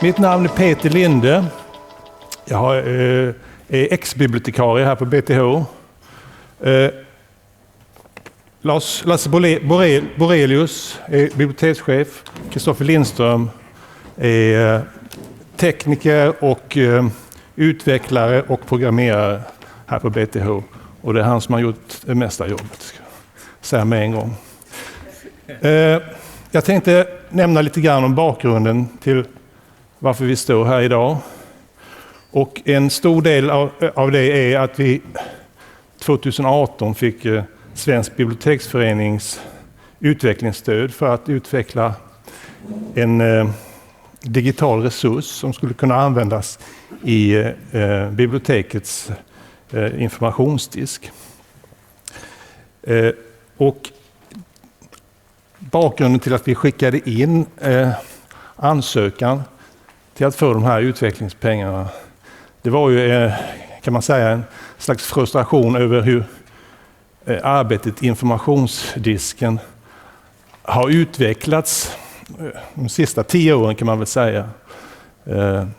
Mitt namn är Peter Linde. Jag är ex-bibliotekarie här på BTH. Lasse Borelius är bibliotekschef. Kristoffer Lindström är tekniker och utvecklare och programmerare här på BTH. Och det är han som har gjort det mesta jobbet, säger med en gång. Jag tänkte nämna lite grann om bakgrunden till varför vi står här idag. Och en stor del av det är att vi 2018 fick Svensk biblioteksförenings utvecklingsstöd för att utveckla en digital resurs som skulle kunna användas i bibliotekets informationsdisk. Och bakgrunden till att vi skickade in ansökan till att få de här utvecklingspengarna, det var ju, kan man säga, en slags frustration över hur arbetet informationsdisken har utvecklats de sista 10 åren, kan man väl säga.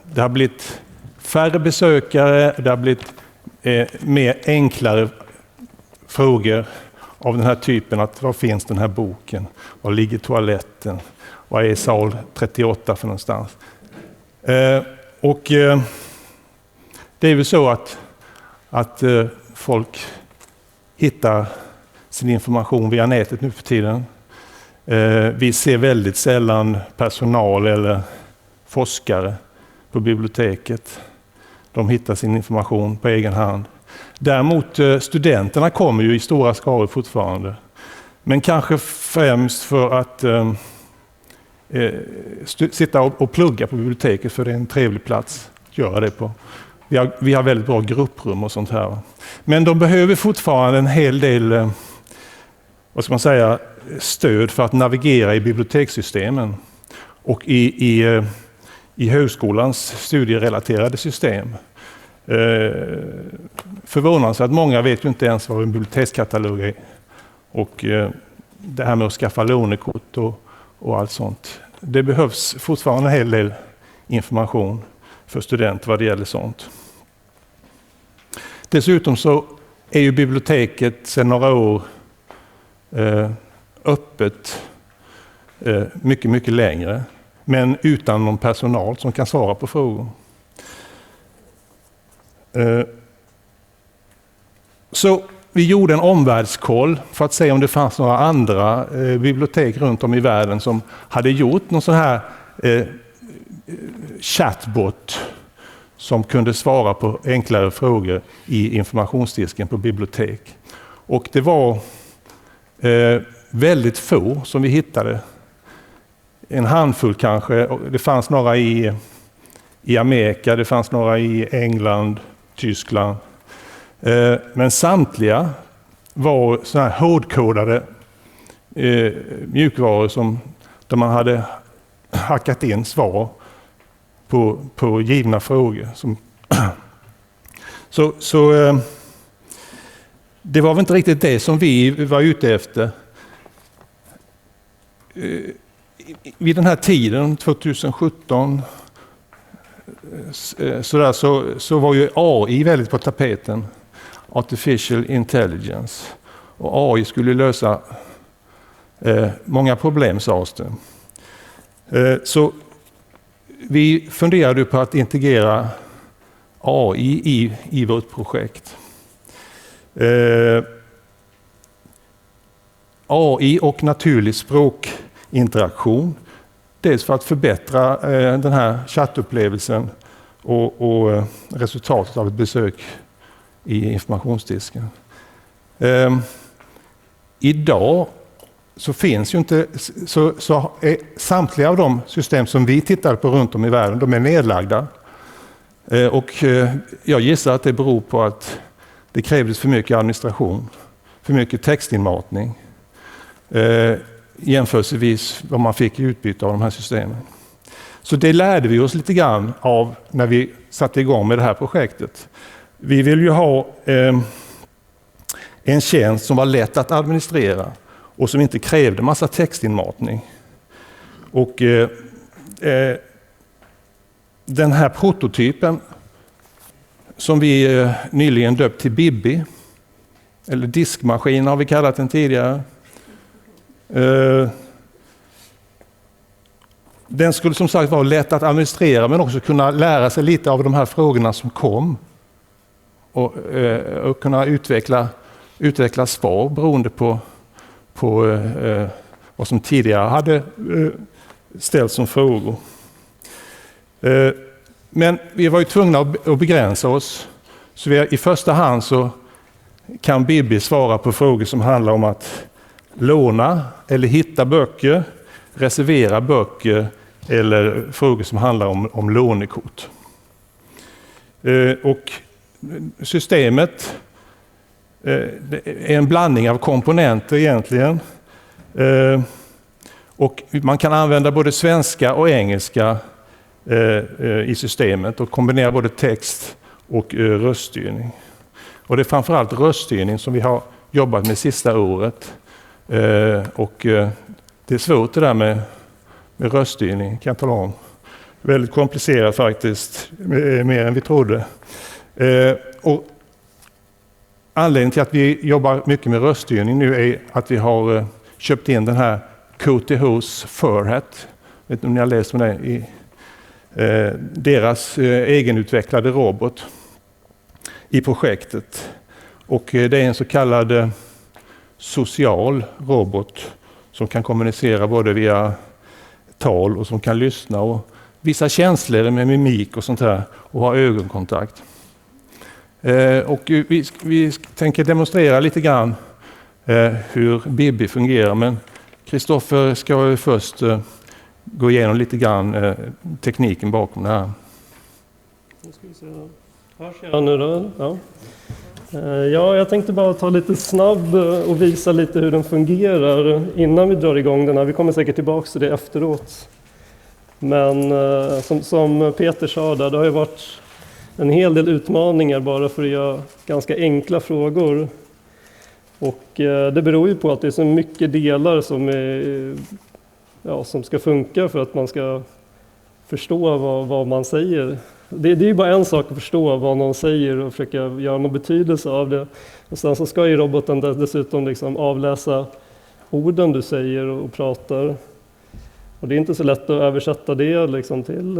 Det har blivit färre besökare, det har blivit mer enklare frågor av den här typen, att var finns den här boken, var ligger toaletten, var är sal 38 för någonstans. Och det är väl så att folk hittar sin information via nätet nu för tiden. Vi ser väldigt sällan personal eller forskare på biblioteket. De hittar sin information på egen hand. Däremot studenterna kommer ju i stora skaror fortfarande. Men kanske främst för att sitta och plugga på biblioteket, för det är en trevlig plats att göra det på. Vi har väldigt bra grupprum och sånt här. Men de behöver fortfarande en hel del, vad ska man säga, stöd för att navigera i bibliotekssystemen och i högskolans studierelaterade system. Förvånansvärt många vet ju inte ens vad en bibliotekskatalog är. Och det här med att skaffa lånekort och allt sånt. Det behövs fortfarande en hel del information för studenter vad det gäller sånt. Dessutom så är ju biblioteket sedan några år öppet mycket, mycket längre. Men utan någon personal som kan svara på frågor. Så vi gjorde en omvärldskoll för att se om det fanns några andra bibliotek runt om i världen som hade gjort någon sån här chatbot som kunde svara på enklare frågor i informationsdisken på bibliotek. Och det var väldigt få som vi hittade. En handfull kanske. Det fanns några i Amerika, det fanns några i England, Tyskland. Men samtliga var såna här hårdkodade mjukvaror där man hade hackat in svar på givna frågor. Så det var väl inte riktigt det som vi var ute efter. Vid den här tiden, 2017, så var ju AI väldigt på tapeten. Artificial Intelligence. Och AI skulle lösa många problem, sades det. Så vi funderade på att integrera AI i vårt projekt. AI och naturlig språkinteraktion. Dels för att förbättra den här chattupplevelsen och resultatet av ett besök i informationsdisken. Idag så finns ju inte så är samtliga av de system som vi tittar på runt om i världen, de är nedlagda. Och jag gissar att det beror på att det krävdes för mycket administration, för mycket textinmatning. Jämförelsevis vad man fick i utbyte av de här systemen. Så det lärde vi oss lite grann av när vi satte igång med det här projektet. Vi vill ju ha en tjänst som var lätt att administrera och som inte krävde massa textinmatning. Och den här prototypen som vi nyligen döpt till Bibi, eller diskmaskin har vi kallat den tidigare. Den skulle som sagt vara lätt att administrera, men också kunna lära sig lite av de här frågorna som kom. Och kunna utveckla svar beroende på vad som tidigare hade ställts som frågor. Men vi var ju tvungna att begränsa oss. Så i första hand så kan Bibi svara på frågor som handlar om att låna eller hitta böcker, reservera böcker eller frågor som handlar om lånekort. Och systemet är en blandning av komponenter egentligen. Och man kan använda både svenska och engelska i systemet och kombinera både text och röststyrning. Och det är framförallt röststyrning som vi har jobbat med sista året. Och det är svårt det där med röststyrning, kan jag tala om. Väldigt komplicerat faktiskt, mer än vi trodde. Och anledningen till att vi jobbar mycket med röststyrning nu är att vi har köpt in den här KTHs Furhat. Vet inte om ni har läst om det? I deras egenutvecklade robot i projektet. Och det är en så kallad social robot som kan kommunicera både via tal och som kan lyssna och visa känslor med mimik och sånt här och ha ögonkontakt. Och vi tänker demonstrera lite grann hur Bibi fungerar, men Kristoffer ska först gå igenom lite grann tekniken bakom det här. Hörs jag nu då? Ja. Ja, jag tänkte bara ta lite snabb och visa lite hur den fungerar innan vi drar igång den här. Vi kommer säkert tillbaka till det efteråt. Men som Peter sa där, det har ju varit en hel del utmaningar bara för att göra ganska enkla frågor. Och det beror ju på att det är så mycket delar som ska funka för att man ska förstå vad man säger. Det är ju bara en sak att förstå vad någon säger och försöka göra någon betydelse av det. Och sen så ska ju roboten dessutom liksom avläsa orden du säger och pratar. Och det är inte så lätt att översätta det liksom till...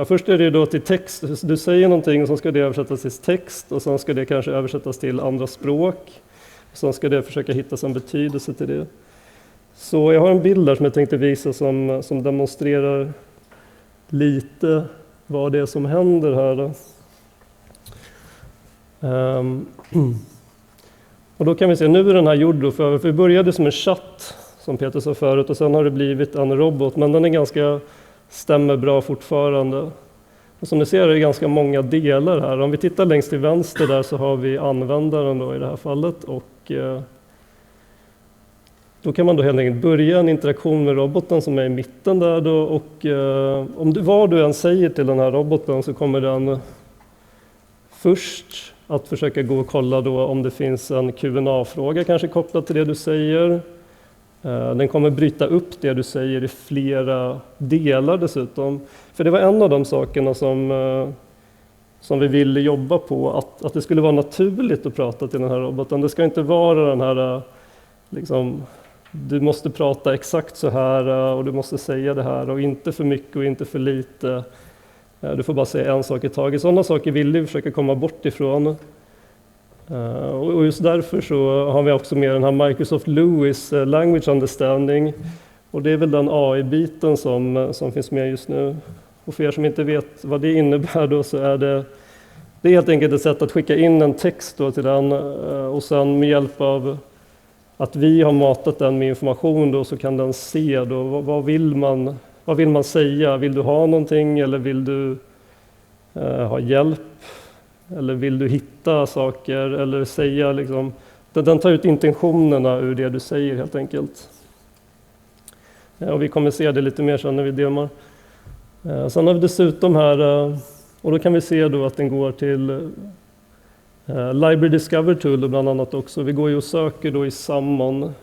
först är det då till text. Du säger någonting och så ska det översättas till text och sen ska det kanske översättas till andra språk. Och sen ska det försöka hitta en betydelse till det. Så jag har en bild där som jag tänkte visa som demonstrerar lite vad det är som händer här då. Och då kan vi se, nu är den här gjord då, för vi började som en chatt som Peter sa förut och sen har det blivit en robot, men den är stämmer bra fortfarande. Och som ni ser är det ganska många delar här. Om vi tittar längst till vänster där så har vi användaren då i det här fallet och då kan man då helt enkelt börja en interaktion med roboten som är i mitten där då och vad du än säger till den här roboten så kommer den först att försöka gå och kolla då om det finns en Q&A-fråga kanske kopplat till det du säger. Den kommer bryta upp det du säger i flera delar dessutom. För det var en av de sakerna som vi ville jobba på, att det skulle vara naturligt att prata till den här roboten. Det ska inte vara den här liksom, du måste prata exakt så här och du måste säga det här och inte för mycket och inte för lite. Du får bara säga en sak i taget. Sådana saker vill vi försöka komma bort ifrån. Och just därför så har vi också med den här Microsoft Lewis Language Understanding. Och det är väl den AI-biten som finns med just nu. Och för er som inte vet vad det innebär då så är det är helt enkelt ett sätt att skicka in en text då till den och sen med hjälp av att vi har matat den med information då så kan den se då vad vill man säga? Vill du ha någonting eller vill du ha hjälp? Eller vill du hitta saker eller säga liksom, den tar ut intentionerna ur det du säger helt enkelt. Och vi kommer se det lite mer sen när vi demar. Sen har vi dessutom här, och då kan vi se då att den går till Library Discover Tool bland annat också. Vi går ju och söker då i Summon.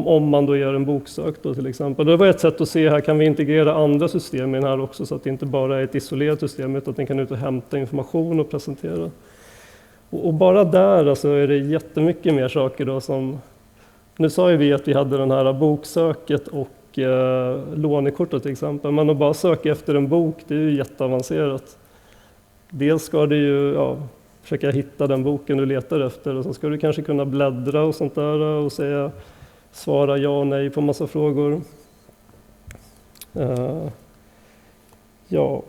Om man då gör en boksök då till exempel. Det var ett sätt att se här, kan vi integrera andra system i den här också så att det inte bara är ett isolerat system utan att den kan ut och hämta information och presentera. Och bara där alltså är det jättemycket mer saker då som, nu sa ju vi att vi hade den här boksöket och lånekortet till exempel, men att bara söka efter en bok, det är ju jätteavancerat. Dels ska du ju försöka hitta den boken du letar efter och så ska du kanske kunna bläddra och sånt där och svara ja och nej på massa frågor. Ja.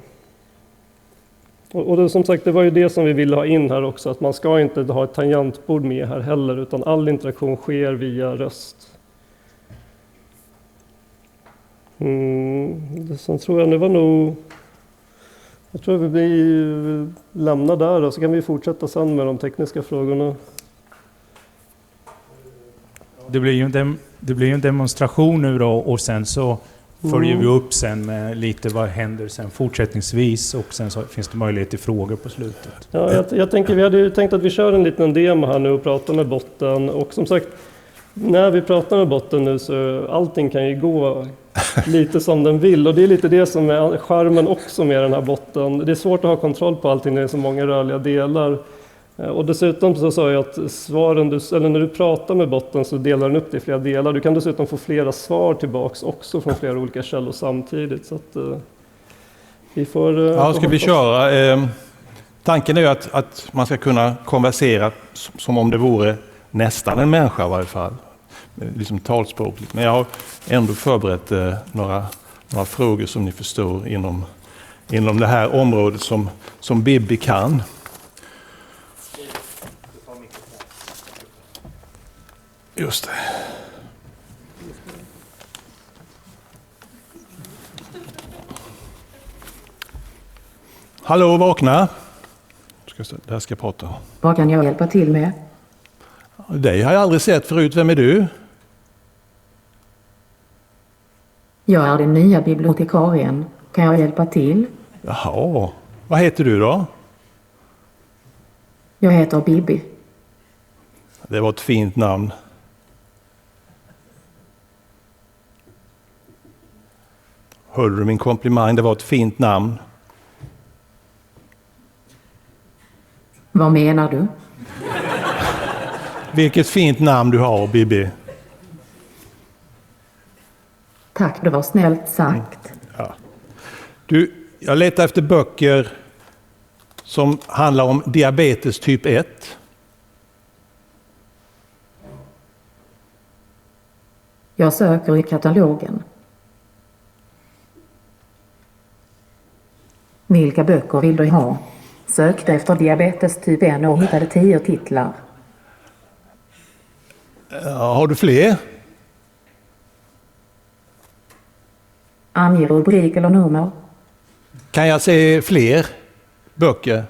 Och det, som sagt, det var ju det som vi ville ha in här också, att man ska inte ha ett tangentbord med här heller, utan all interaktion sker via röst. Sen tror jag det var nog... Jag tror vi lämnar där och så kan vi fortsätta sen med de tekniska frågorna. Det blir ju en demonstration nu då och sen så följer vi upp sen med lite vad händer sen fortsättningsvis och sen så finns det möjlighet till frågor på slutet. Ja, jag tänker, vi hade ju tänkt att vi kör en liten demo här nu och pratar med botten och som sagt, när vi pratar med botten nu så allting kan ju gå lite som den vill och det är lite det som är charmen också med den här botten. Det är svårt att ha kontroll på allting när det är så många rörliga delar. Och dessutom så sa jag att svaren eller när du pratar med botten så delar den upp det i flera delar. Du kan dessutom få flera svar tillbaks också från flera olika källor samtidigt. Så att vi får... Ja, ska vi köra? Tanken är ju att man ska kunna konversera som om det vore nästan en människa i varje fall. Liksom talspråkligt. Men jag har ändå förberett några frågor som ni förstår inom det här området som Bibi kan. Just det. Hallå, vakna. Det här ska jag prata. Vad kan jag hjälpa till med? Dig har jag aldrig sett förut. Vem är du? Jag är den nya bibliotekarien. Kan jag hjälpa till? Jaha. Vad heter du då? Jag heter Bibi. Det var ett fint namn. Hörde du min komplimang? Det var ett fint namn. Vad menar du? Vilket fint namn du har, Bibi. Tack, det var snällt sagt. Ja. Du, jag letar efter böcker som handlar om diabetes typ 1. Jag söker i katalogen. Vilka böcker vill du ha? Sökte efter diabetes typ 1 och hittade 10 titlar. Ja, har du fler? Ange rubrik eller nummer. Kan jag se fler böcker?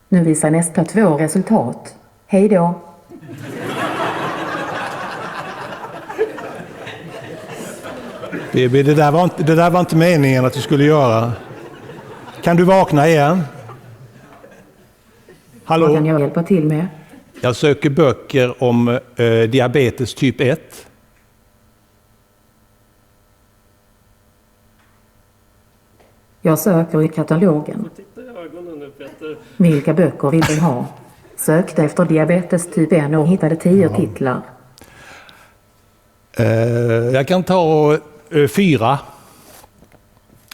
Nu visar nästa 2 resultat. Hej då! Bibi, det där var inte meningen att du skulle göra. Kan du vakna igen? Hallå? Vad kan jag hjälpa till med? Jag söker böcker om diabetes typ 1. Jag söker i katalogen. Titta i ögonen nu, Peter. Vilka böcker vill du ha? Sökte efter diabetes typ 1 och hittade 10 titlar. Jag kan ta 4.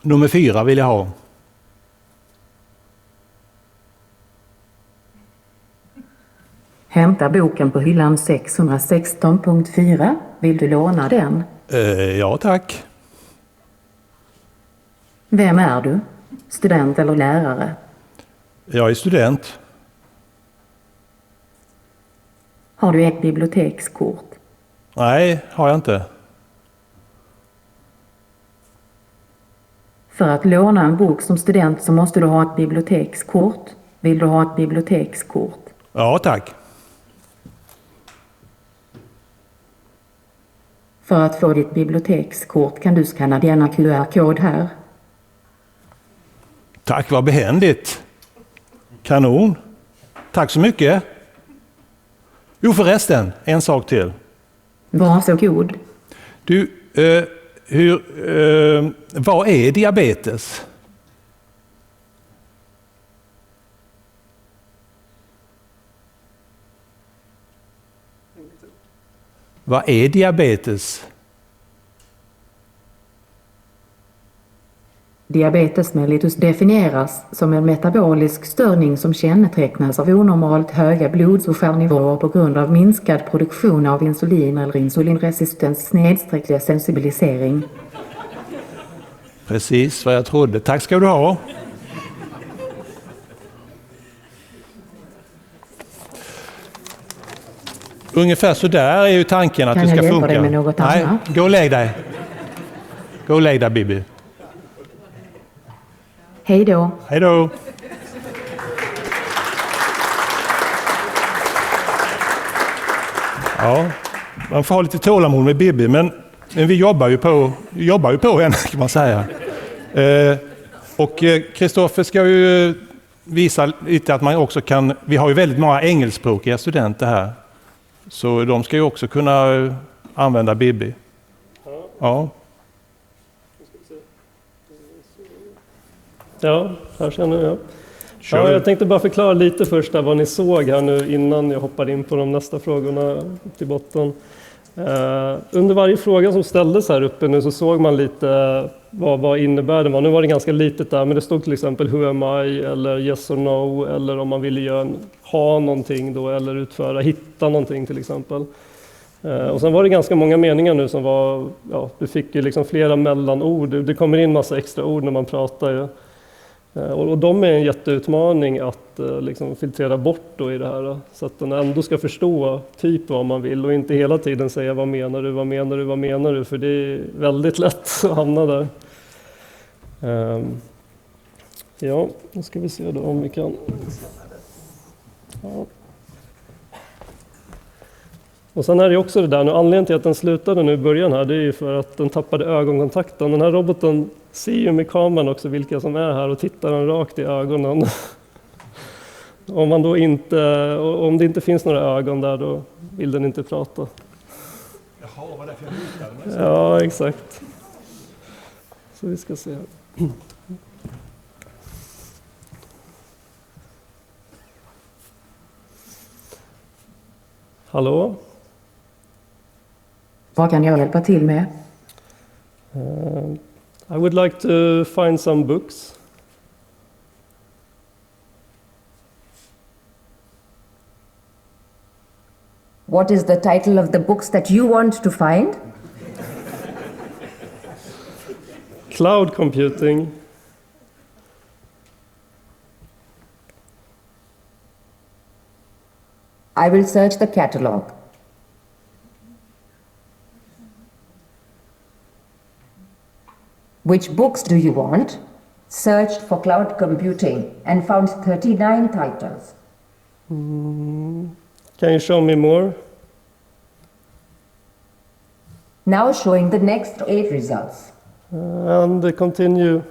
Nummer 4 vill jag ha. Hämta boken på hyllan 616.4. Vill du låna den? Ja, tack. Vem är du? Student eller lärare? Jag är student. Har du ett bibliotekskort? Nej, har jag inte. För att låna en bok som student så måste du ha ett bibliotekskort. Vill du ha ett bibliotekskort? Ja, tack. För att få ditt bibliotekskort kan du skanna denna QR-kod här. Tack, vad behändigt. Kanon. Tack så mycket. Jo förresten, en sak till. Varsågod. Du, vad är diabetes? Vad är diabetes? Diabetes mellitus definieras som en metabolisk störning som kännetecknas av onormalt höga blodsockernnivåer på grund av minskad produktion av insulin eller insulinresistens / desensibilisering. Precis vad jag trodde. Tack ska du ha. Ungefär så där är ju tanken att Kan det ska jag hjälpa funka. dig med något Nej, annat? gå och lägg dig. Gå och lägg dig, Bibi. Hej då. Hej då. Ja, man får ha lite tålamod med Bibi, men vi jobbar ju på henne kan man säga. Och Kristoffer ska ju visa lite att man också kan, vi har ju väldigt många engelskspråkiga studenter här. Så de ska ju också kunna använda Bibi. Ja. Ja, här känner jag. Kör. Ja, jag tänkte bara förklara lite först där vad ni såg här nu innan jag hoppar in på de nästa frågorna till botten. Under varje fråga som ställdes här uppe nu så såg man lite vad innebär det var. Nu var det ganska litet där, men det stod till exempel who am I eller yes or no, eller om man ville ha någonting då eller hitta någonting till exempel. Och sen var det ganska många meningar nu som var, ja, du fick ju liksom flera mellanord, det kommer in massa extra ord när man pratar ju. Och de är en jätteutmaning att liksom filtrera bort då i det här, så att den ändå ska förstå typ vad man vill och inte hela tiden säga vad menar du, för det är väldigt lätt att hamna där. Ja, nu ska vi se då om vi kan. Ja. Och sen är det också det där, nu anledningen till att den slutade nu i början här, det är ju för att den tappade ögonkontakten. Den här roboten ser ju med kameran också vilka som är här och tittar den rakt i ögonen. Om det inte finns några ögon där, då vill den inte prata. Jaha, vad därför jag lutade mig. Ja, exakt. Så vi ska se. Hallå? Vad kan jag hjälpa till med? I would like to find some books. What is the title of the books that you want to find? Cloud computing. I will search the catalog. Which books do you want? Searched for cloud computing and found 39 titles. Can you show me more? Now showing the next 8 results. And continue.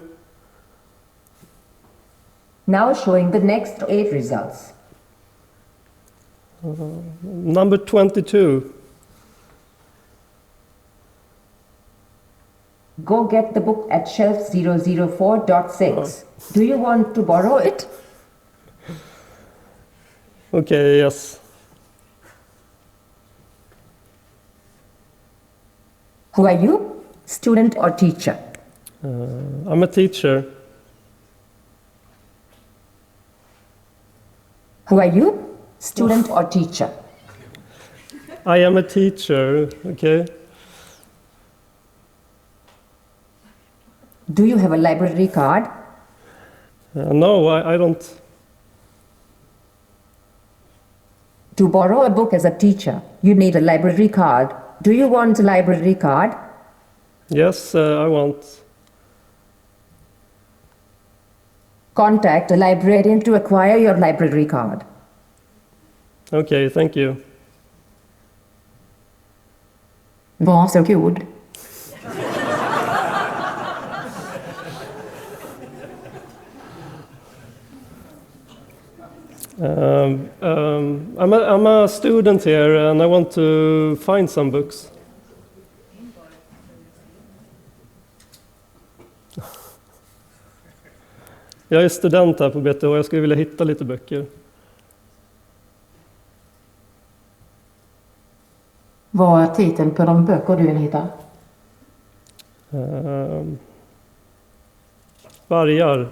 Now showing the next 8 results. Number 22. Go get the book at shelf 004.6. Do you want to borrow it? Okay, yes. Who are you? Student or teacher? I'm a teacher. Who are you? Student or teacher? I am a teacher, okay? Do you have a library card? No, I don't. To borrow a book as a teacher, you need a library card. Do you want a library card? Yes, I want. Contact a librarian to acquire your library card. Okay, thank you. Varsågod. I'm a student here and I want to find some books. Jag är student här på BTH och jag skulle vilja hitta lite böcker. Vad är titeln på de böcker du vill hitta? Vargar.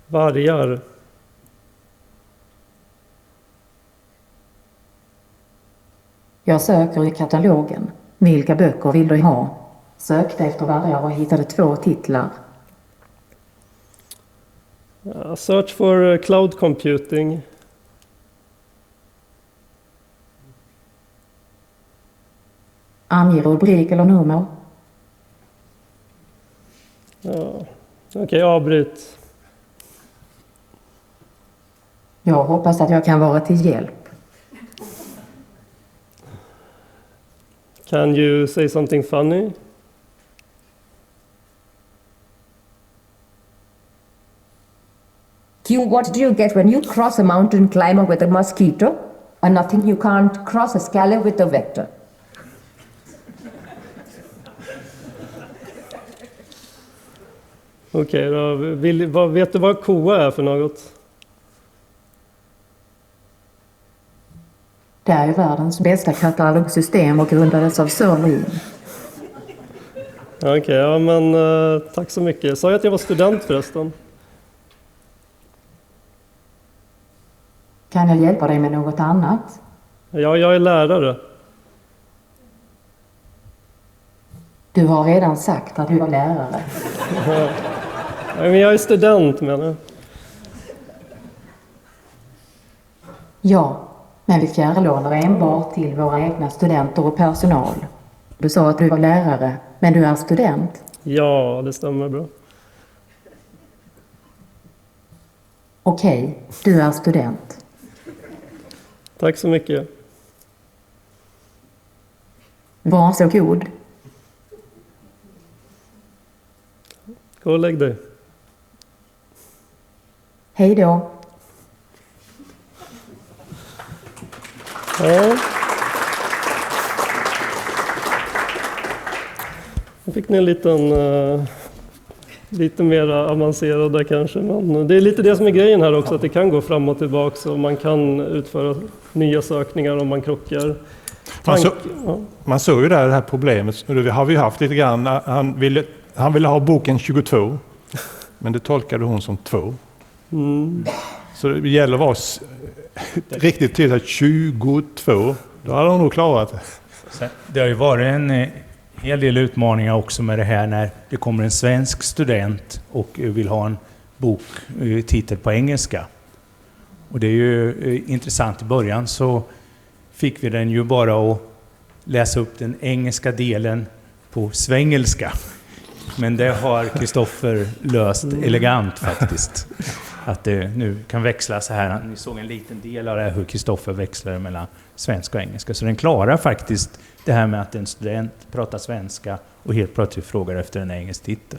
Vargar. Jag söker i katalogen. Vilka böcker vill du ha? Sökte efter vargar och hittade 2 titlar. Search for cloud computing. Ange rubrik eller nummer. Ja. Okej, avbryt. Jag hoppas att jag kan vara till hjälp. Can you say something funny? Q, what do you get when you cross a mountain climber with a mosquito? And nothing you can't cross a scalar with a vector. Okej, då. Vet du vad KOA är för något? Det är världens bästa katalogsystem och grundades av Sir Lin. Okej, ja men tack så mycket. Sa jag att jag var student förresten? Kan jag hjälpa dig med något annat? Ja, jag är lärare. Du har redan sagt att du var lärare. Ja, men jag är student menar jag. Ja, men vi fjärrlånar enbart till våra egna studenter och personal. Du sa att du var lärare, men du är student. Ja, det stämmer bra. Okej, du är student. Tack så mycket. Varsågod. Gå och lägg dig. Hej då. Ja. Nu fick ni en lite mer avancerad där kanske. Men det är lite det som är grejen här också, att det kan gå fram och tillbaka och man kan utföra nya sökningar om man krockar. Man såg ju där det här problemet, det har vi haft lite grann. Han ville ha boken 22, men det tolkade hon som 2. Mm. Så det gäller att vara riktigt till att 22, då hade hon nog klarat det. Det har ju varit en hel del utmaningar också med det här när det kommer en svensk student och vill ha en bok titel på engelska. Och det är ju intressant, i början så fick vi den ju bara att läsa upp den engelska delen på svengelska. Men det har Kristoffer löst elegant faktiskt. Att det nu kan växla så här. Ni såg en liten del av det här, hur Kristoffer växlar mellan svenska och engelska. Så den klarar faktiskt det här med att en student pratar svenska och helt plötsligt frågar efter en engelsk titel.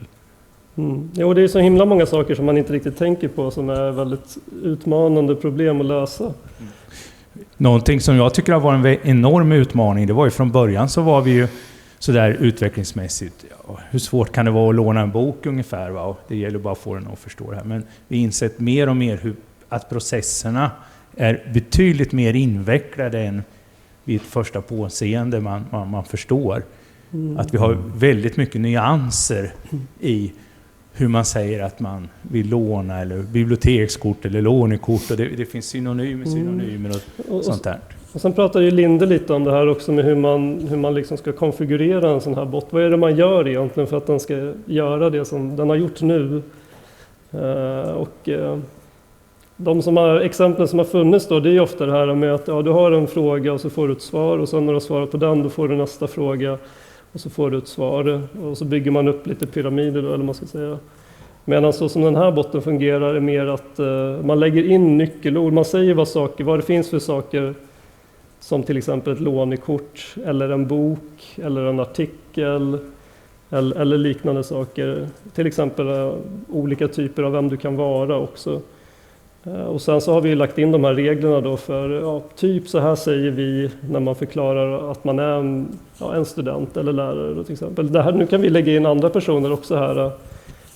Jo, det är så himla många saker som man inte riktigt tänker på som är väldigt utmanande problem att lösa. Någonting som jag tycker har varit en enorm utmaning, det var ju från början så var vi ju så där utvecklingsmässigt. Ja, hur svårt kan det vara att låna en bok ungefär? Va? Och det gäller bara att få den att förstå det här. Men vi har insett mer och mer att processerna är betydligt mer invecklade än vid ett första påseende man förstår. Att vi har väldigt mycket nyanser i hur man säger att man vill låna, eller bibliotekskort eller lånekort. Och det finns synonymer och sånt där. Och sen pratar ju Linde lite om det här också med hur man liksom ska konfigurera en sån här bot. Vad är det man gör egentligen för att den ska göra det som den har gjort nu? Exemplen som har funnits då, det är ju ofta det här med att du har en fråga och så får du ett svar, och sen när du har svarat på den då får du nästa fråga och så får du ett svar, och så bygger man upp lite pyramider då, eller man ska säga. Medan så som den här botten fungerar är mer att man lägger in nyckelord, man säger vad det finns för saker, som till exempel ett lånekort eller en bok eller en artikel eller liknande saker. Till exempel olika typer av vem du kan vara också. Och sen så har vi lagt in de här reglerna då för, typ så här säger vi när man förklarar att man är en student eller lärare då, till exempel. Det här, nu kan vi lägga in andra personer också här,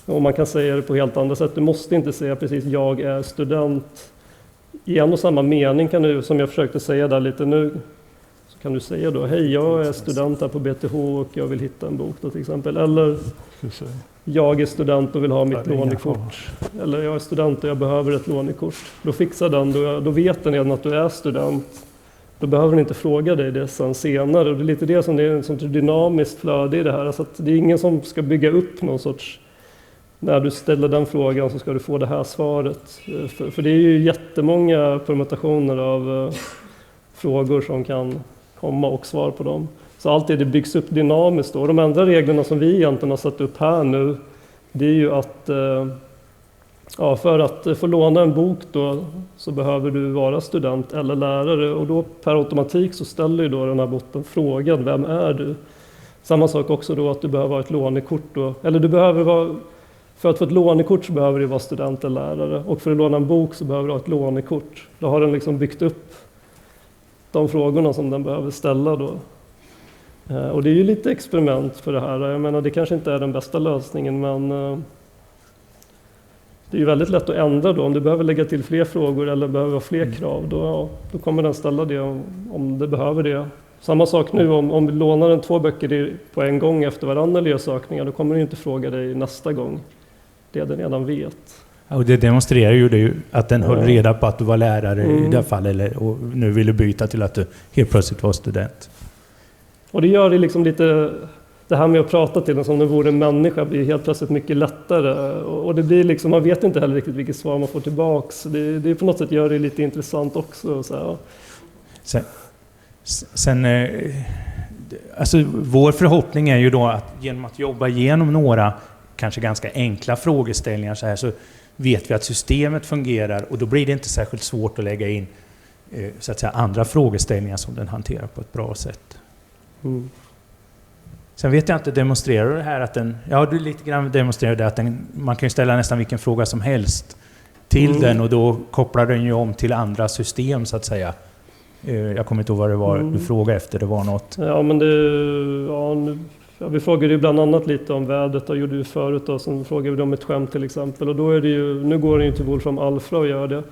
och man kan säga det på helt andra sätt. Du måste inte säga precis jag är student. I en och samma mening kan du, som jag försökte säga där lite nu, så kan du säga då, hej jag är student här på BTH och jag vill hitta en bok då, till exempel. Eller jag är student och vill ha mitt lånekort. Eller jag är student och jag behöver ett lånekort. Då fixar den, då vet den redan att du är student. Då behöver den inte fråga dig det sen senare. Och det är lite det som det är en sånt dynamiskt flöde i det här. Alltså att det är ingen som ska bygga upp någon sorts, när du ställer den frågan så ska du få det här svaret. För det är ju jättemånga permutationer av frågor som kan komma och svar på dem. Så allt det byggs upp dynamiskt då. Och de andra reglerna som vi egentligen har satt upp här nu, det är ju att för att få låna en bok då så behöver du vara student eller lärare, och då per automatik så ställer ju då den här botten frågan, vem är du? Samma sak också då att du behöver ha ett lånekort då, eller du behöver vara, för att få ett lånekort så behöver du vara student eller lärare, och för att låna en bok så behöver du ha ett lånekort. Då har den liksom byggt upp de frågorna som den behöver ställa då. Och det är ju lite experiment för det här. Jag menar, det kanske inte är den bästa lösningen, men det är ju väldigt lätt att ändra då. Om du behöver lägga till fler frågor eller behöver ha fler krav, då kommer den ställa det om det behöver det. Samma sak nu, om vi lånar 2 böcker på en gång efter varandra eller gör sökningar, då kommer den inte fråga dig nästa gång det den redan vet. Och det demonstrerar ju det att den höll reda på att du var lärare i det fallet, och nu vill du byta till att du helt plötsligt var student. Och det gör det liksom lite, det här med att prata till den som det vore en människa blir helt plötsligt mycket lättare, och det blir liksom, man vet inte heller riktigt vilket svar man får tillbaks. Det på något sätt gör det lite intressant också. Så här. Sen alltså vår förhoppning är ju då att genom att jobba igenom några kanske ganska enkla frågeställningar så här, så vet vi att systemet fungerar, och då blir det inte särskilt svårt att lägga in så att säga andra frågeställningar som den hanterar på ett bra sätt. Mm. Sen vet jag inte, demonstrerar det här att den, du lite grann demonstrerar det att man kan ju ställa nästan vilken fråga som helst till den, och då kopplar den ju om till andra system så att säga. Jag kommer inte ihåg vad det var du frågade efter, det var något. Ja, men vi frågade ju bland annat lite om vädret, och gjorde ju förut då, sen frågade vi om ett skämt till exempel, och då är det ju, nu går den ju till Wolfram Alpha och gör det.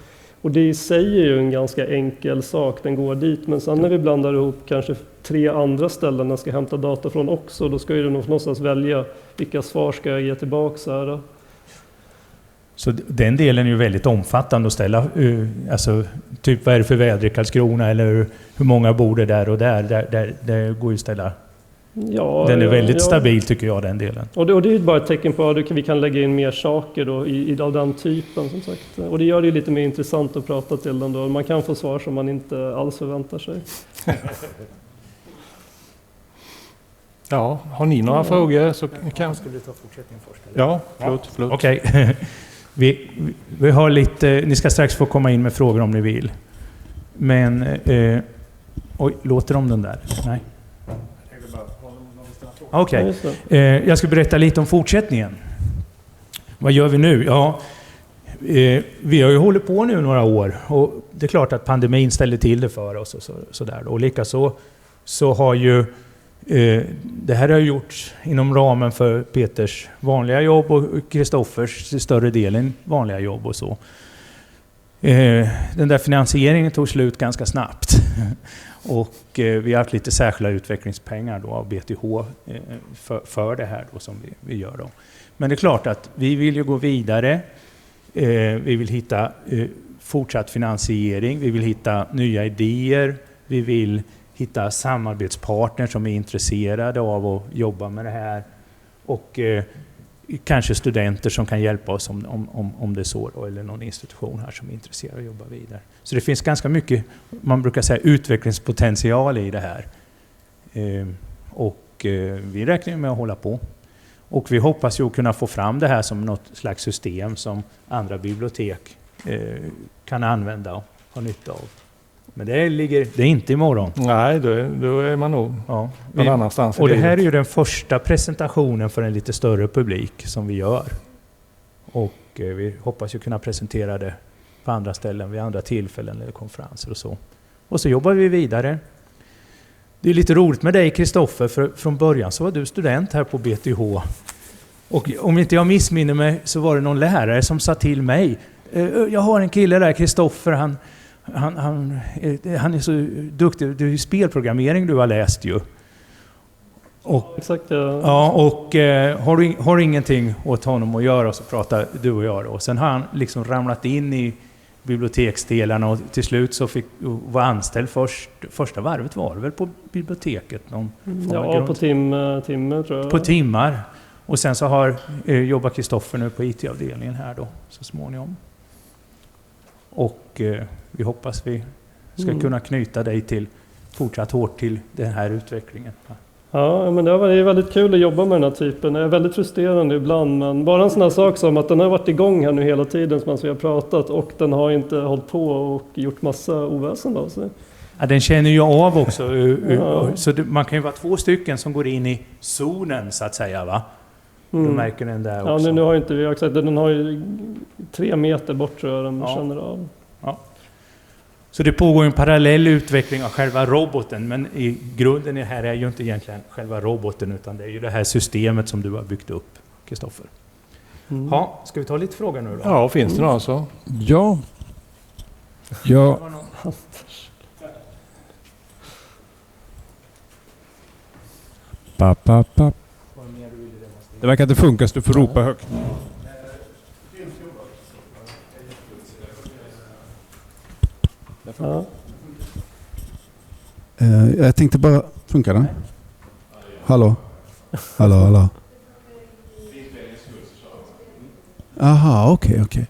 Och det i sig är ju en ganska enkel sak, den går dit, men sen när vi blandar ihop kanske 3 andra ställen den ska hämta data från också, då ska ju den någonstans välja vilka svar ska jag ge tillbaka här. Så den delen är ju väldigt omfattande att ställa, alltså typ vad är det för väder i Karlskrona, eller hur många bor det där och där, det går ju att ställa. Ja, den är väldigt stabil tycker jag, den delen. Och det är bara ett tecken på att vi kan lägga in mer saker då av den typen som sagt. Och det gör det lite mer intressant att prata till den då. Man kan få svar som man inte alls förväntar sig. Ja, har ni några frågor så kan... Skulle vi ta fortsättningen först? Eller? Ja, förlåt. Okej. Vi har lite, ni ska strax få komma in med frågor om ni vill. Men, låter de den där? Nej. Okej. Jag ska berätta lite om fortsättningen. Vad gör vi nu? Ja, vi har ju hållit på nu några år, och det är klart att pandemin ställer till det för oss och så där. Och likaså så har ju det här har gjorts inom ramen för Peters vanliga jobb och Kristoffers större delen vanliga jobb och så. Den där finansieringen tog slut ganska snabbt. Och vi har haft lite särskilda utvecklingspengar då av BTH för det här då som vi gör då. Men det är klart att vi vill ju gå vidare. Vi vill hitta fortsatt finansiering. Vi vill hitta nya idéer. Vi vill hitta samarbetspartners som är intresserade av att jobba med det här. Och kanske studenter som kan hjälpa oss om det är så då, eller någon institution här som är intresserad av att jobba vidare. Så det finns ganska mycket, man brukar säga, utvecklingspotential i det här. Och vi räknar med att hålla på. Och vi hoppas ju kunna få fram det här som något slags system som andra bibliotek kan använda och ha nytta av. Men det är inte imorgon. Nej, då är man nog någon annanstans. Och det här är ju den första presentationen för en lite större publik som vi gör. Och vi hoppas ju kunna presentera det på andra ställen, vid andra tillfällen eller konferenser och så. Och så jobbar vi vidare. Det är lite roligt med dig, Kristoffer, för från början så var du student här på BTH. Och om inte jag missminner mig så var det någon lärare som sa till mig: jag har en kille där, Kristoffer, han är så duktig, det är ju spelprogrammering du har läst ju. Och, Exakt, har du ingenting åt honom att göra, så pratar du och jag då. Sen har han liksom ramlat in i biblioteksdelarna och till slut så var anställd första varvet var det väl på biblioteket? På timmar tror jag. På timmar. Och sen så har jobbar Kristoffer nu på IT-avdelningen här då så småningom. Och vi hoppas vi ska kunna knyta dig till fortsatt hårt till den här utvecklingen. Ja, men det är väldigt kul att jobba med den här typen. Det är väldigt frustrerande ibland, men bara en sån här sak som att den har varit igång här nu hela tiden som vi har pratat, och den har inte hållit på och gjort massa oväsen av sig. Ja, den känner ju av också. Så man kan ju vara 2 stycken som går in i zonen så att säga, va? Du märker den där också. Ja, nu har inte vi exakt. Den har ju 3 meter bort tror jag den känner av. Ja. Så det pågår en parallell utveckling av själva roboten, men i grunden här är ju inte egentligen själva roboten, utan det är ju det här systemet som du har byggt upp, Kristoffer. Ja, ska vi ta lite frågor nu då? Ja, finns det några så? Ja. Det verkar inte funka, så du får ropa högt. Ja. Jag tänkte bara... Funkar den? Hallå? Aha, okej.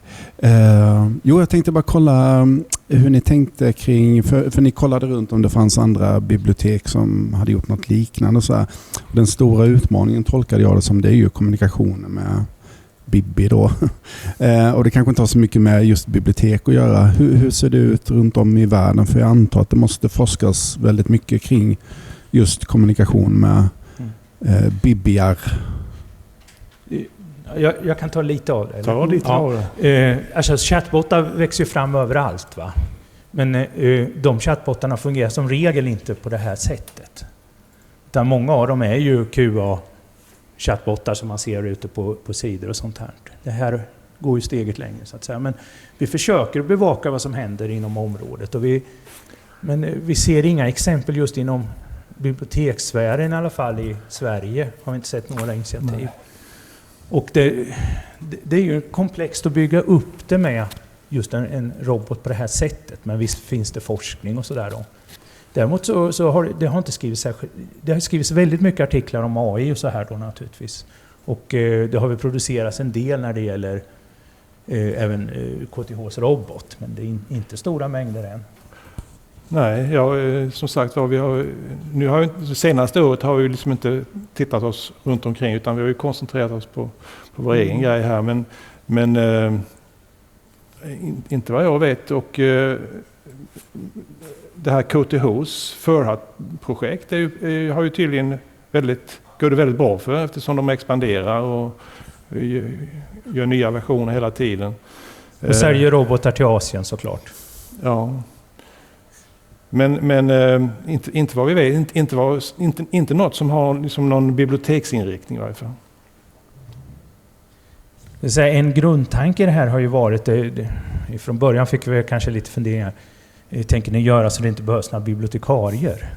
Jo, jag tänkte bara kolla hur ni tänkte kring... För ni kollade runt om det fanns andra bibliotek som hade gjort något liknande. Och så här. Den stora utmaningen tolkade jag det som, det är ju kommunikationen med Bibi då. Och det kanske inte har så mycket med just bibliotek att göra. Hur ser det ut runt om i världen? För jag antar att det måste forskas väldigt mycket kring just kommunikation med Bibiar. Jag kan ta lite av det. Alltså chatbottar växer ju fram överallt, va? Men de chatbottarna fungerar som regel inte på det här sättet. Utan många av dem är ju QA-chatbottar som man ser ute på sidor och sånt här. Det här går ju steget längre så att säga. Men vi försöker bevaka vad som händer inom området. Men vi ser inga exempel just inom bibliotekssfären i alla fall i Sverige. Har vi inte sett några initiativ. Nej. Och det är ju komplext att bygga upp det med just en robot på det här sättet. Men visst finns det forskning och sådär då. Däremot så har det har inte skrivits särskilt, det har skrivits väldigt mycket artiklar om AI och så här då naturligtvis. Och det har väl producerats en del när det gäller även KTHs robot. Men det är inte stora mängder än. Nej, som sagt det senaste året har vi liksom inte tittat oss runt omkring, utan vi har ju koncentrerat oss på vår egen grej här. Men inte vad jag vet. Och det här KTHs förhat-projekt har ju tydligen går det väldigt bra för, eftersom de expanderar och gör nya versioner hela tiden. Och säljer robotar till Asien såklart. Ja. Men inte vad vi vet, inte något som har liksom någon biblioteksinriktning i varje fall. En grundtanke i det här har ju varit, från början fick vi kanske lite funderingar, tänker ni göra så det inte behövs några bibliotekarier?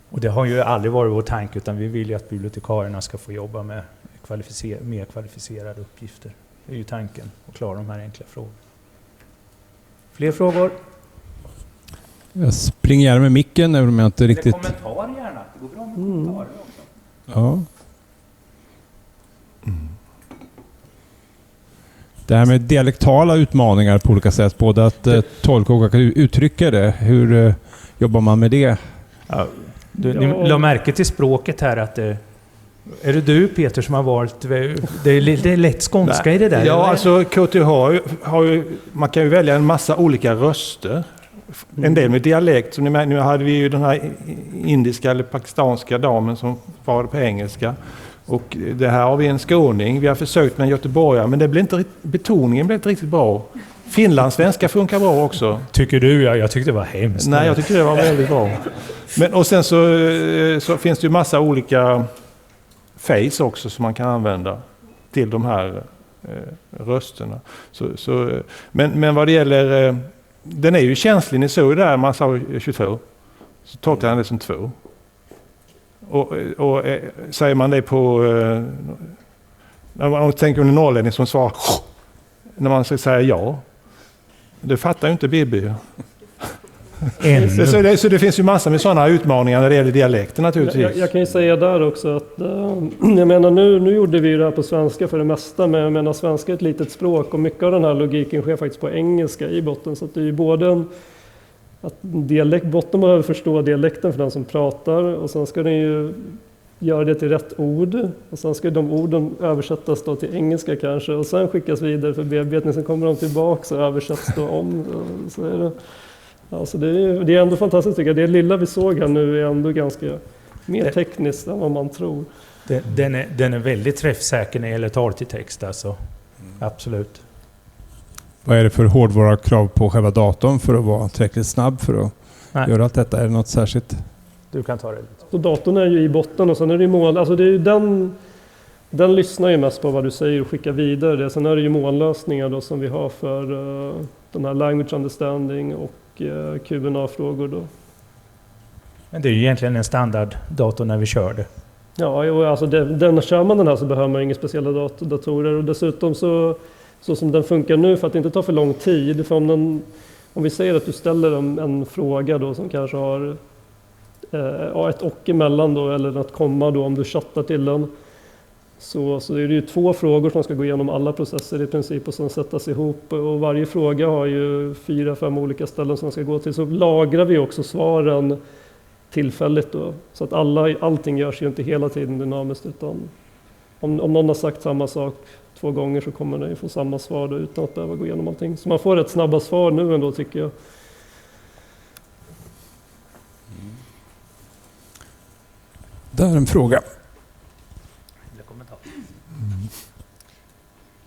Och det har ju aldrig varit vår tanke, utan vi vill ju att bibliotekarierna ska få jobba med mer kvalificerade uppgifter. Det är ju tanken, att klara de här enkla frågorna. Fler frågor? Jag springer gärna med micken, även om jag inte riktigt... Eller kommentar gärna. Det går bra med kommentarer också. Ja. Det här med dialektala utmaningar på olika sätt, både att tolka och uttrycka det. Hur jobbar man med det? Ja, ni la märke till språket här att är det du, Peter, som har valt... Det är lätt skånska i det där. Ja, alltså KTH har ju... Man kan ju välja en massa olika röster. en del med dialekt. Så nu hade vi ju den här indiska eller pakistanska damen som var på engelska. Och det här har vi en skåning. Vi har försökt med en göteborgare, men betoningen blev inte riktigt bra. Finlandssvenska funkar bra också. Tycker du? Jag tyckte det var hemskt. Nej, jag tyckte det var väldigt bra. Och sen så finns det ju massa olika face också som man kan använda till de här rösterna. Men vad det gäller, den är ju känslig. Ni såg ju där, man sa 22. Så tolkar han det som 2. Och säger man det på... När man tänker under norrlänning som svarar... När man ska säga ja. Det fattar ju inte Bibi. Så det finns ju massor med sådana utmaningar när det gäller dialekter naturligtvis. Jag kan ju säga där också att jag menar nu gjorde vi det här på svenska för det mesta, men jag menar svenska är ett litet språk och mycket av den här logiken sker faktiskt på engelska i botten. Så att det är ju både att botten behöver förstå dialekten för den som pratar, och sen ska den ju göra det till rätt ord, och sen ska de orden översättas då till engelska kanske, och sen skickas vidare för bearbetning, sen kommer de tillbaka och översätts då om. Så är det. Alltså det är ändå fantastiskt tycker jag. Det lilla vi såg här nu är ändå ganska mer tekniskt än vad man tror. Den är väldigt träffsäker när det gäller tal till text alltså. Absolut. Vad är det för hårdvarukrav på själva datorn för att vara tillräckligt snabb för att göra allt detta? Är det något särskilt? Du kan ta det lite. Så datorn är ju i botten och sen är det ju mål. Alltså det är ju den lyssnar ju mest på vad du säger och skickar vidare det. Sen är det ju mållösningar då som vi har för den här language understanding och Q&A-frågor då. Men det är ju egentligen en standarddator när vi kör det. Ja, alltså kör man den här så behöver man inga speciella datorer, och dessutom så som den funkar nu, för att det inte tar för lång tid, för om vi säger att du ställer en fråga då som kanske har ett och emellan då, eller något komma då om du chattar till den, så är det ju 2 frågor som ska gå igenom alla processer i princip och sen sättas ihop, och varje fråga har ju 4-5 olika ställen som ska gå till, så lagrar vi också svaren tillfälligt då, så att allting görs ju inte hela tiden dynamiskt, utan om någon har sagt samma sak 2 gånger så kommer den ju få samma svar då, utan att behöva gå igenom allting. Så man får rätt snabba svar nu ändå tycker jag. Där är en fråga.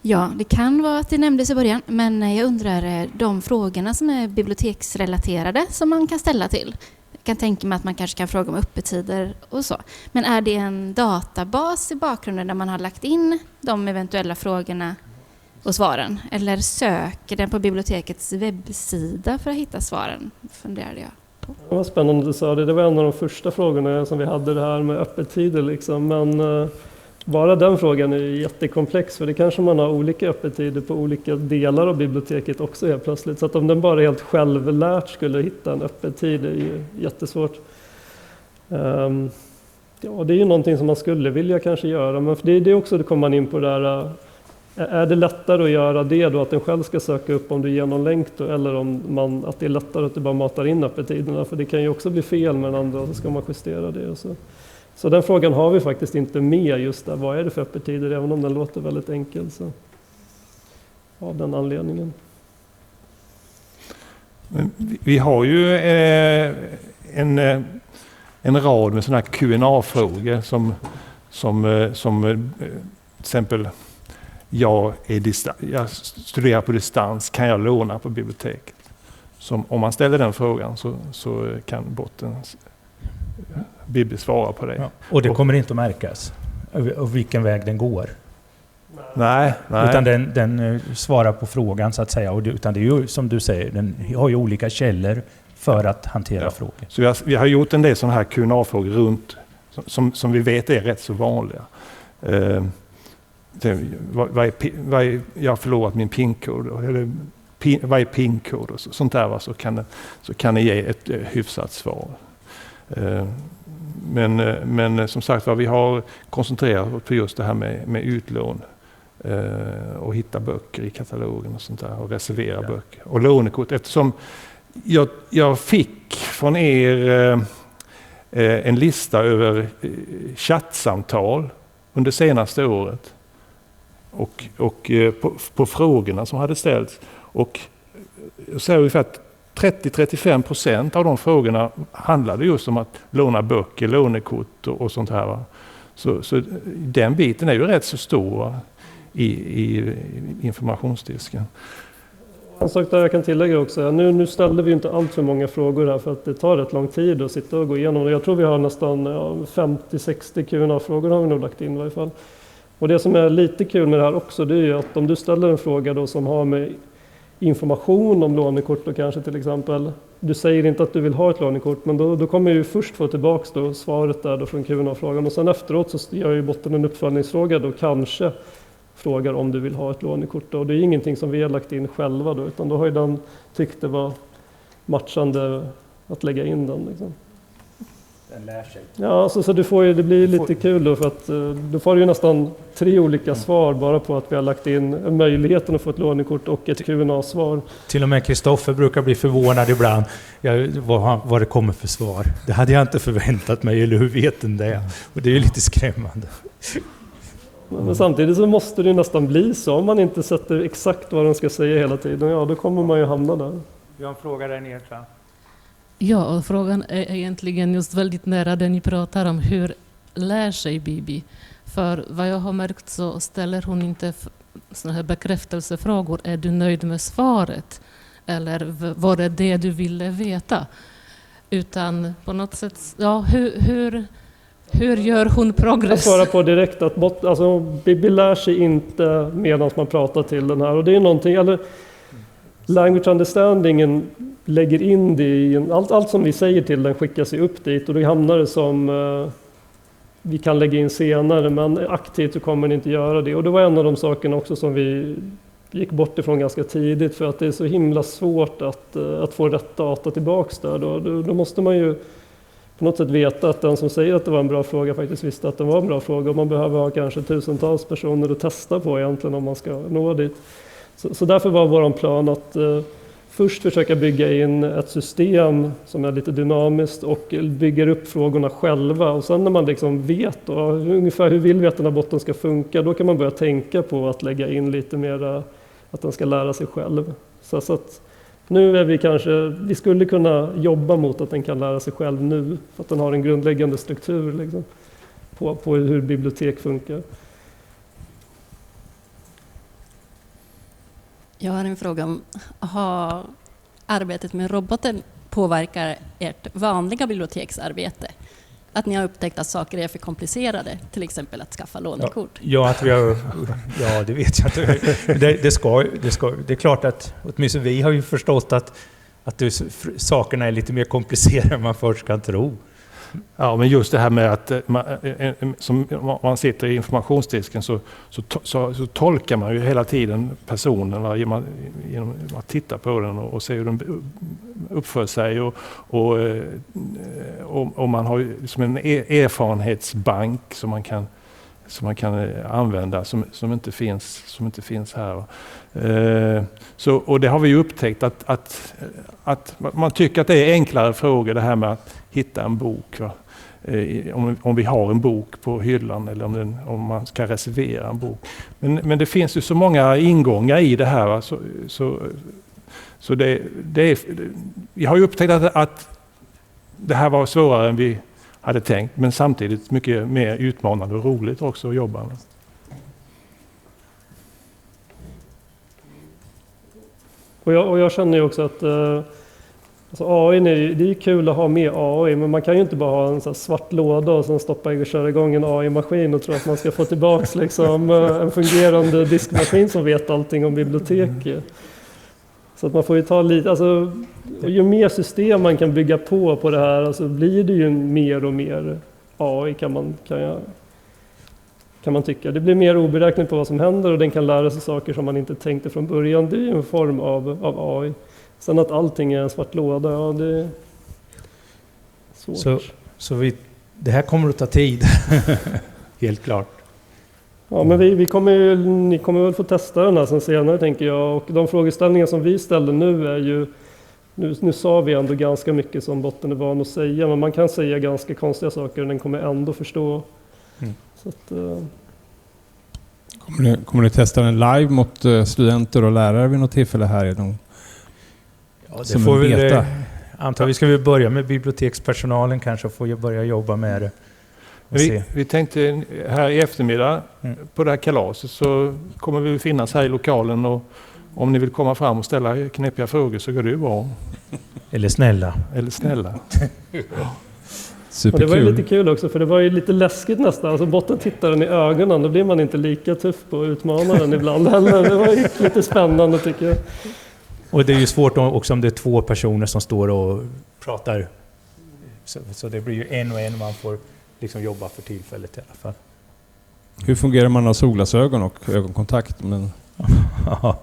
Ja, det kan vara att det nämndes i början, men jag undrar de frågorna som är biblioteksrelaterade som man kan ställa till. Jag kan tänka mig att man kanske kan fråga om öppettider och så. Men är det en databas i bakgrunden där man har lagt in de eventuella frågorna och svaren? Eller söker den på bibliotekets webbsida för att hitta svaren, funderade jag på. Det var spännande att du sa det. Det var en av de första frågorna som vi hade, det här med öppettider liksom. Men bara den frågan är jättekomplex, för det kanske man har olika öppettider på olika delar av biblioteket också helt plötsligt. Så att om den bara helt självlärt skulle hitta en öppettid är ju jättesvårt. Ja, det är ju någonting som man skulle vilja kanske göra, men det är också, det kommer man in på där. Är det lättare att göra det då, att den själv ska söka upp om du ger någon länk då, eller om att det är lättare att du bara matar in öppettiderna, för det kan ju också bli fel med den andra, så ska man justera det och så. Så den frågan har vi faktiskt inte med just där. Vad är det för öppettider? Även om den låter väldigt enkel, så av den anledningen. Men vi har ju en rad med sådana här Q&A-frågor som till exempel jag studerar på distans, kan jag låna på biblioteket? Om man ställer den frågan så kan botten Bibi svara på det. Ja. Och det kommer inte att märkas och vilken väg den går. Nej. Utan den svarar på frågan så att säga. Utan det är ju som du säger, den har ju olika källor för att hantera frågor. Så vi har gjort en del sådana här Q&A-frågor runt som vi vet är rätt så vanliga. Jag har förlorat min PIN-kod, eller vad är PIN-kod och sånt där, så kan ni ge ett hyfsat svar. Men som sagt, vi har koncentrerat oss på just det här med utlån och hitta böcker i katalogen och sånt där, och reservera böcker och lånekort, eftersom jag fick från er en lista över chattsamtal under senaste året och på frågorna som hade ställts, och så är ungefär 30-35% av de frågorna handlade just om att låna böcker, lånekort och sånt här. Va? Så den biten är ju rätt så stor i informationsdisken. En sak där jag kan tillägga också, nu ställde vi inte allt för många frågor här för att det tar rätt lång tid att sitta och gå igenom det. Jag tror vi har nästan 50-60 Q&A-frågor har vi nog lagt in i varje fall. Och det som är lite kul med det här också, det är ju att om du ställer en fråga då som har med information om lånekort och kanske till exempel, du säger inte att du vill ha ett lånekort, men då kommer ju först få tillbaka då svaret där då från Q&A-frågan och sen efteråt så gör ju botten en uppföljningsfråga då kanske frågar om du vill ha ett lånekort. Och det är ingenting som vi har lagt in själva då, utan då har ju den tyckt det var matchande att lägga in den. Liksom. Den lär sig. Ja, så du får ju, det blir lite kul då för att då får du ju nästan 3 olika svar bara på att vi har lagt in möjligheten att få ett lånekort och ett Q&A-svar. Till och med Kristoffer brukar bli förvånad ibland vad det kommer för svar. Det hade jag inte förväntat mig, eller hur vet den det? Och det är ju lite skrämmande. Men samtidigt så måste det nästan bli så. Om man inte sätter exakt vad de ska säga hela tiden, ja då kommer man ju hamna där. Vi har en fråga där nere, tror jag. Ja, och frågan är egentligen just väldigt nära det ni pratar om. Hur lär sig Bibi? För vad jag har märkt så ställer hon inte såna här bekräftelsefrågor. Är du nöjd med svaret? Eller var det det du ville veta? Utan på något sätt, ja, hur gör hon progress? Jag svarar på direkt att Bibi lär sig inte medan man pratar till den här. Och det är någonting, eller language understandingen lägger in det i allt som vi säger till den skickas ju upp dit och då hamnar det som vi kan lägga in senare, men aktivt så kommer den inte göra det. Och det var en av de sakerna också som vi gick bort ifrån ganska tidigt, för att det är så himla svårt att få rätt data tillbaks där. Då måste man ju på något sätt veta att den som säger att det var en bra fråga faktiskt visste att det var en bra fråga, och man behöver ha kanske tusentals personer att testa på egentligen om man ska nå dit. Så därför var vår plan att först försöka bygga in ett system som är lite dynamiskt och bygger upp frågorna själva, och sen när man liksom vet då, ungefär hur vill vi att den här botten ska funka, då kan man börja tänka på att lägga in lite mer att den ska lära sig själv. Så att nu är vi skulle kunna jobba mot att den kan lära sig själv nu, för att den har en grundläggande struktur liksom, på hur bibliotek funkar. Jag har en fråga om har arbetet med roboten påverkar ert vanliga biblioteksarbete? Att ni har upptäckt att saker är för komplicerade, till exempel att skaffa lånekort? Ja, det vet jag inte. Det är klart att åtminstone vi har ju förstått att sakerna är lite mer komplicerade än man först kan tro. Ja, men just det här med att man sitter i informationsdisken så tolkar man ju hela tiden personen genom att titta på den och se hur den uppför sig, och man har liksom en erfarenhetsbank som man kan använda som inte finns här. Och det har vi ju upptäckt att man tycker att det är enklare frågor, det här med att hitta en bok. Va? Om vi har en bok på hyllan eller om man ska reservera en bok. Men det finns ju så många ingångar i det här. Va? Så vi har ju upptäckt att det här var svårare än vi hade tänkt, men samtidigt mycket mer utmanande och roligt också att jobba med. Och jag känner ju också att AI, det är kul att ha med AI, men man kan ju inte bara ha en så svart låda och sen stoppa och köra igång en AI-maskin och tro att man ska få tillbaks liksom en fungerande diskmaskin som vet allting om bibliotek. Så att man får ju ta lite, ju mer system man kan bygga på det här, blir det ju mer och mer AI kan man tycka. Det blir mer oberäkneligt på vad som händer, och den kan lära sig saker som man inte tänkte från början. Det är ju en form av AI. Sen att allting är en svart låda, ja, det är svårt. Så det här kommer att ta tid, helt klart. Ja, men ni kommer väl få testa den här sen senare, tänker jag. Och de frågeställningar som vi ställer nu är ju, nu sa vi ändå ganska mycket som botten är van att säga, men man kan säga ganska konstiga saker och den kommer ändå förstå. Så att, Kommer ni testa den live mot studenter och lärare vid något tillfälle här? Ja, det som får en beta. Antar vi ska väl börja med bibliotekspersonalen kanske, får börja jobba med det. Vi tänkte här i eftermiddag på det här kalaset så kommer vi finnas här i lokalen, och om ni vill komma fram och ställa knepiga frågor så går det ju bra. Eller snälla. Och det var ju lite kul också, för det var ju lite läskigt nästan. Alltså botten tittar den i ögonen, då blir man inte lika tuff på utmanaren ibland heller. Det var ju lite spännande tycker jag. Och det är ju svårt också om det är 2 personer som står och pratar. Så det blir ju en och en man får liksom jobba för tillfället i alla fall. Hur fungerar man av solglasögon och ögonkontakt? Men... Ja,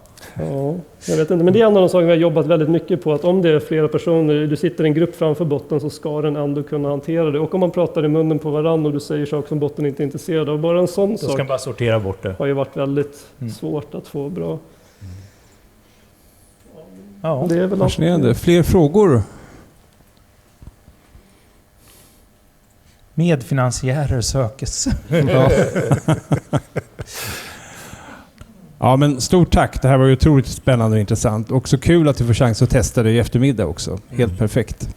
jag vet inte, men det är en av de saker vi har jobbat väldigt mycket på, att om det är flera personer, du sitter i en grupp framför botten, så ska den ändå kunna hantera det. Och om man pratar i munnen på varandra och du säger saker som botten inte är intresserad av, bara en sån sak. Då ska man bara sortera bort det. Har ju varit väldigt svårt att få bra. Ja, det är väl fascinerande. Fler frågor? Medfinansiärer sökes. Ja. Ja, men stort tack. Det här var ju otroligt spännande och intressant. Och så kul att du får chans att testa det i eftermiddag också. Helt perfekt.